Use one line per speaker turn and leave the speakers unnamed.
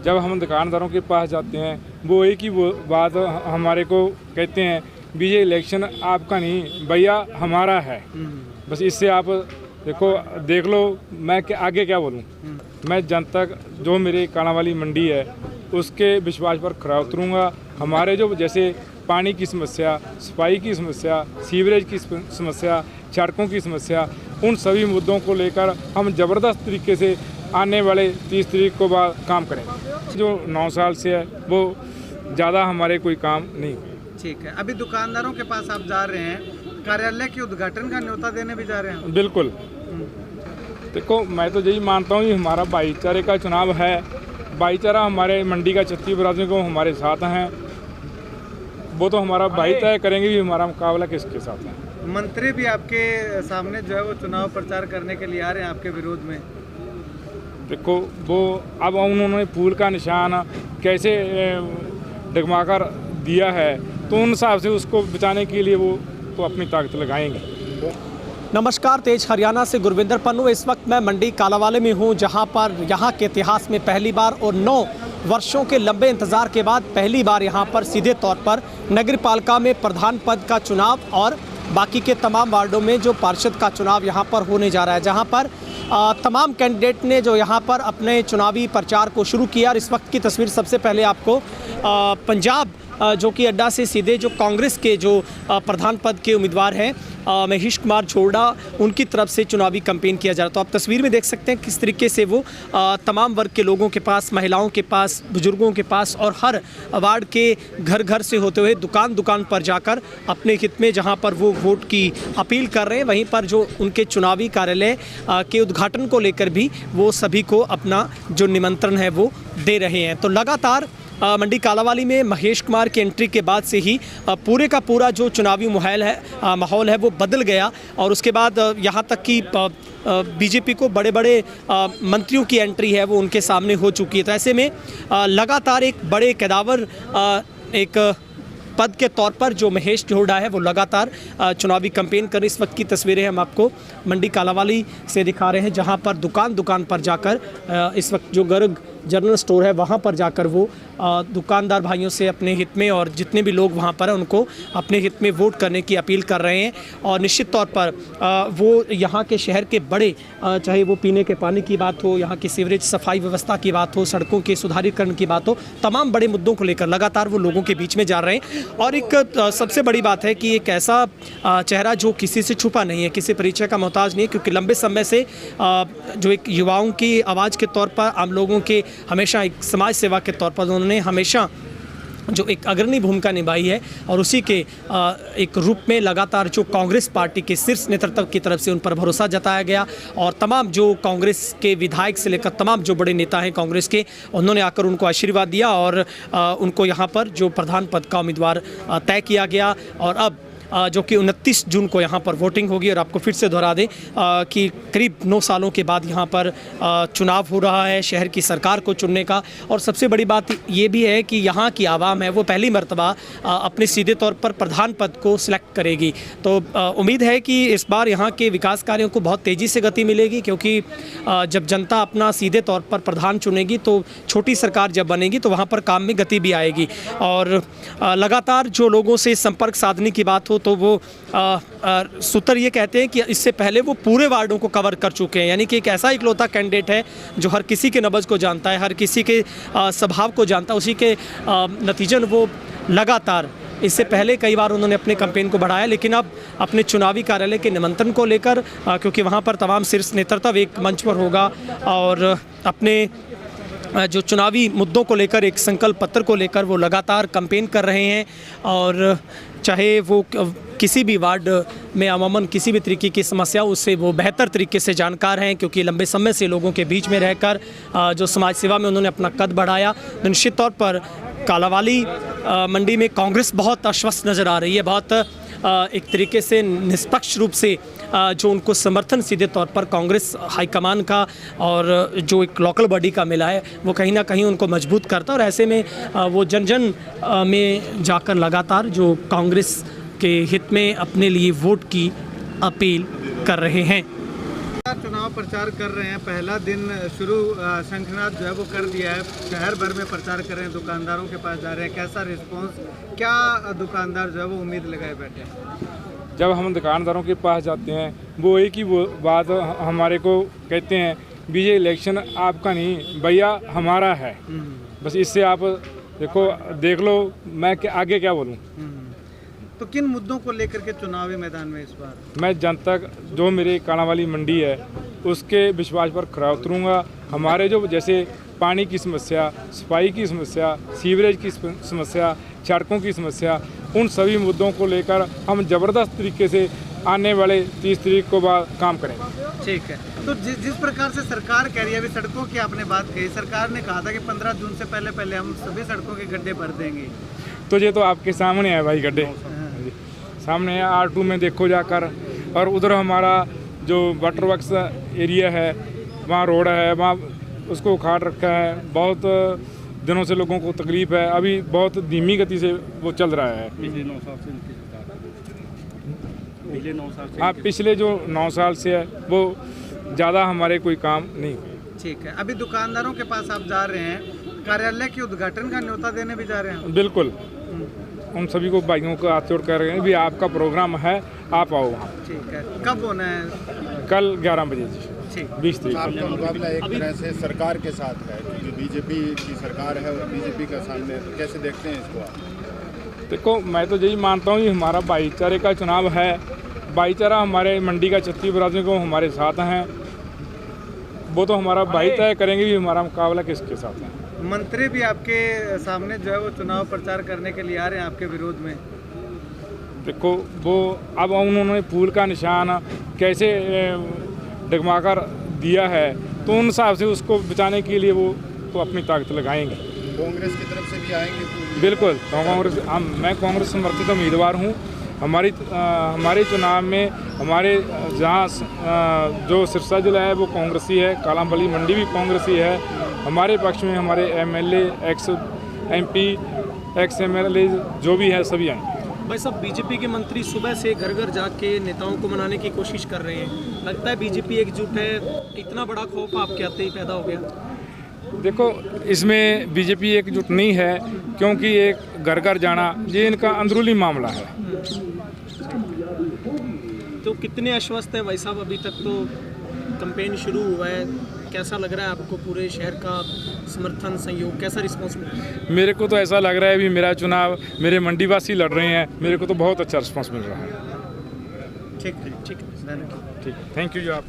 जब हम दुकानदारों के पास जाते हैं वो एक ही वो बात हमारे को कहते हैं, ये इलेक्शन आपका नहीं भैया हमारा है। बस इससे आप देख लो, मैं आगे क्या बोलूँ। मैं जनता जो मेरे कालांवाली मंडी है उसके विश्वास पर खरा उतरूँगा। हमारे जो जैसे पानी की समस्या, सफाई की समस्या, सीवरेज की समस्या, सड़कों की समस्या, उन सभी मुद्दों को लेकर हम ज़बरदस्त तरीके से आने वाले 30 तारीख को बाद काम करेंगे। जो 9 साल से है वो ज़्यादा हमारे कोई काम नहीं हुए।
ठीक है, अभी दुकानदारों के पास आप जा रहे हैं, कार्यालय के उद्घाटन का न्योता देने भी जा रहे हैं?
बिल्कुल। देखो मैं तो यही मानता हूँ कि हमारा भाईचारे का चुनाव है। भाईचारा हमारे मंडी का 36 बरादरी को हमारे साथ हैं, वो तो हमारा भाई तय करेंगे भी हमारा मुकाबला किसके साथ है।
मंत्री भी आपके सामने जो है वो चुनाव प्रचार करने के लिए आ रहे हैं आपके विरोध में।
देखो वो अब उन्होंने फूल का निशान कैसे डगमाकर दिया है तो उन हिसाब से उसको बचाने के लिए वो तो अपनी ताकत लगाएंगे।
नमस्कार, तेज हरियाणा से गुरविंदर पन्नू। इस वक्त मैं मंडी कालांवाली में हूं, जहां पर यहां के इतिहास में पहली बार और 9 वर्षों के लंबे इंतजार के बाद पहली बार यहां पर सीधे तौर पर नगर पालिका में प्रधान पद का चुनाव और बाकी के तमाम वार्डों में जो पार्षद का चुनाव यहां पर होने जा रहा है, जहां पर तमाम कैंडिडेट ने जो यहाँ पर अपने चुनावी प्रचार को शुरू किया। और इस वक्त की तस्वीर सबसे पहले आपको पंजाब जो कि अड्डा से सीधे जो कांग्रेस के जो प्रधान पद के उम्मीदवार हैं महेश कुमार छोड़ा, उनकी तरफ से चुनावी कैंपेन किया जा रहा है। तो आप तस्वीर में देख सकते हैं किस तरीके से वो तमाम वर्ग के लोगों के पास, महिलाओं के पास, बुजुर्गों के पास और हर वार्ड के घर घर से होते हुए दुकान दुकान पर जाकर अपने हित में जहां पर वो वोट की अपील कर रहे हैं, वहीं पर जो उनके चुनावी कार्यालय के उद्घाटन को लेकर भी वो सभी को अपना जो निमंत्रण है वो दे रहे हैं। तो लगातार मंडी कालांवाली में महेश कुमार की एंट्री के बाद से ही पूरे का पूरा जो चुनावी माहौल है वो बदल गया। और उसके बाद यहाँ तक कि बीजेपी को बड़े बड़े मंत्रियों की एंट्री है वो उनके सामने हो चुकी है। तो ऐसे में लगातार एक बड़े कदावर एक पद के तौर पर जो महेश जोड़ा है वो लगातार चुनावी कैंपेन कर। इस वक्त की तस्वीरें हम आपको मंडी कालांवाली से दिखा रहे हैं, जहां पर दुकान दुकान पर जाकर इस वक्त जो गर्ग जनरल स्टोर है वहाँ पर जाकर वो दुकानदार भाइयों से अपने हित में और जितने भी लोग वहाँ पर हैं उनको अपने हित में वोट करने की अपील कर रहे हैं। और निश्चित तौर पर वो यहाँ के शहर के बड़े, चाहे वो पीने के पानी की बात हो, यहाँ की सीवरेज सफाई व्यवस्था की बात हो, सड़कों के सुधारीकरण की बात हो, तमाम बड़े मुद्दों को लेकर लगातार वो लोगों के बीच में जा रहे हैं। और एक सबसे बड़ी बात है कि एक ऐसा चेहरा जो किसी से छुपा नहीं है, किसी परिचय का मोहताज नहीं है, क्योंकि लंबे समय से जो एक युवाओं की आवाज़ के तौर पर, आम लोगों के हमेशा एक समाज सेवा के तौर पर उन्होंने हमेशा जो एक अग्रणी भूमिका निभाई है। और उसी के एक रूप में लगातार जो कांग्रेस पार्टी के शीर्ष नेतृत्व की तरफ से उन पर भरोसा जताया गया और तमाम जो कांग्रेस के विधायक से लेकर तमाम जो बड़े नेता हैं कांग्रेस के, उन्होंने आकर उनको आशीर्वाद दिया और उनको यहाँ पर जो प्रधान पद का उम्मीदवार तय किया गया। और अब जो कि 29 जून को यहाँ पर वोटिंग होगी। और आपको फिर से दोहरा दें कि करीब 9 सालों के बाद यहाँ पर चुनाव हो रहा है शहर की सरकार को चुनने का। और सबसे बड़ी बात ये भी है कि यहाँ की आवाम है वो पहली मर्तबा अपने सीधे तौर पर प्रधान पद को सिलेक्ट करेगी। तो उम्मीद है कि इस बार यहाँ के विकास कार्यों को बहुत तेज़ी से गति मिलेगी, क्योंकि जब जनता अपना सीधे तौर पर प्रधान चुनेगी तो छोटी सरकार जब बनेगी तो वहाँ पर काम में गति भी आएगी। और लगातार जो लोगों से संपर्क साधने की बात हो तो वो सूत्र ये कहते हैं कि इससे पहले वो पूरे वार्डों को कवर कर चुके हैं, यानी कि एक ऐसा इकलौता कैंडिडेट है जो हर किसी के नब्ज़ को जानता है, हर किसी के स्वभाव को जानता है। उसी के नतीजन वो लगातार इससे पहले कई बार उन्होंने अपने कैंपेन को बढ़ाया, लेकिन अब अपने चुनावी कार्यालय के निमंत्रण को लेकर, क्योंकि वहाँ पर तमाम शीर्ष नेतृत्व एक मंच पर होगा और अपने जो चुनावी मुद्दों को लेकर, एक संकल्प पत्र को लेकर वो लगातार कैंपेन कर रहे हैं। और चाहे वो किसी भी वार्ड में अमूमन किसी भी तरीके की समस्या, उससे वो बेहतर तरीके से जानकार हैं, क्योंकि लंबे समय से लोगों के बीच में रहकर जो समाज सेवा में उन्होंने अपना कद बढ़ाया। निश्चित तौर पर कालांवाली मंडी में कांग्रेस बहुत आश्वस्त नज़र आ रही है, बहुत एक तरीके से निष्पक्ष रूप से जो उनको समर्थन सीधे तौर पर कांग्रेस हाईकमान का और जो एक लोकल बॉडी का मिला है वो कहीं ना कहीं उनको मजबूत करता है। और ऐसे में वो जन जन में जाकर लगातार जो कांग्रेस के हित में अपने लिए वोट की अपील कर रहे हैं।
चुनाव प्रचार कर रहे हैं, पहला दिन शुरू शंखनाद जो है वो कर दिया है, शहर भर में प्रचार कर रहे हैं, दुकानदारों के पास जा रहे हैं, कैसा रिस्पांस, क्या दुकानदार जो है वो उम्मीद लगाए बैठे हैं?
जब हम दुकानदारों के पास जाते हैं वो एक ही बात हमारे को कहते हैं, बीजे इलेक्शन आपका नहीं भैया हमारा है। बस इससे आप देखो देख लो, मैं आगे क्या बोलूँ।
तो किन मुद्दों को लेकर के चुनावी मैदान में इस बार?
मैं जनता जो मेरे कालांवाली मंडी है उसके विश्वास पर खरा उतरूँगा। हमारे जो जैसे पानी की समस्या, सफाई की समस्या, सीवरेज की समस्या, सड़कों की समस्या, उन सभी मुद्दों को लेकर हम ज़बरदस्त तरीके से आने वाले 30 तारीख को बाद काम करेंगे।
ठीक है, तो जिस प्रकार से सरकार कह रही है, अभी सड़कों की आपने बात कही, सरकार ने कहा था कि 15 जून से पहले हम सभी सड़कों के गड्ढे भर देंगे।
तो ये तो आपके सामने है भाई, गड्ढे सामने है। R2 में देखो जाकर, और उधर हमारा जो वाटर वर्क्स एरिया है वहाँ रोड है, वहाँ उसको उखाड़ रखा है। बहुत दिनों से लोगों को तकलीफ है, अभी बहुत धीमी गति से वो चल रहा है।
पिछले 9 साल से
हाँ, पिछले जो 9 साल से है वो ज़्यादा हमारे कोई काम नहीं हुए।
ठीक है, अभी दुकानदारों के पास आप जा रहे हैं, कार्यालय के उद्घाटन का न्योता देने भी जा रहे हैं?
बिल्कुल, उन सभी को भाइयों को हाथ जोड़ कर रहे हैं भी आपका प्रोग्राम है, आप आओ वहाँ।
ठीक है, कब होना है?
कल 11 बजे जी,
ठीक।
20 तारीख
आपका मुकाबला एक तरह से सरकार के साथ है, क्योंकि बीजेपी की सरकार है और बीजेपी का सामने, तो कैसे देखते हैं इसको आप?
देखो, मैं तो यही मानता हूँ कि हमारा भाईचारे का चुनाव है। भाईचारा हमारे मंडी का 36 बरादरी को हमारे साथ हैं, वो तो हमारा भाई तय करेंगे भी हमारा मुकाबला किसके साथ है।
मंत्री भी आपके सामने जो है वो चुनाव प्रचार करने के लिए आ रहे हैं आपके विरोध में।
देखो, वो अब उन्होंने फूल का निशान कैसे डगमाकर दिया है, तो उन हिसाब से उसको बचाने के लिए वो तो अपनी ताकत लगाएंगे।
कांग्रेस की तरफ से भी आएंगे?
बिल्कुल, कांग्रेस, मैं कांग्रेस समर्थित उम्मीदवार हूँ। हमारे चुनाव में हमारे जहाँ जो सिरसा जिला है वो कांग्रेसी है, कालांवाली मंडी भी कांग्रेसी है। हमारे पक्ष में हमारे MLA, x MP, x MLA जो भी है सभी आएंगे।
भाई साहब, बीजेपी के मंत्री सुबह से घर घर जाके नेताओं को मनाने की कोशिश कर रहे हैं, लगता है बीजेपी एकजुट है? इतना बड़ा खौफ आपके आते ही पैदा हो गया?
देखो, इसमें बीजेपी एकजुट नहीं है, क्योंकि एक घर घर जाना ये इनका अंदरूनी मामला है।
तो कितने आश्वस्त हैं भाई साहब? अभी तक तो कैंपेन शुरू हुआ है, कैसा लग रहा है आपको? पूरे शहर का समर्थन, सहयोग, कैसा रिस्पॉन्स मिल रहा है?
मेरे को तो ऐसा लग रहा है अभी मेरा चुनाव मेरे मंडीवासी लड़ रहे हैं, मेरे को तो बहुत अच्छा रिस्पॉन्स मिल रहा है।
ठीक है, ठीक है,
ठीक, थैंक यू जी आप।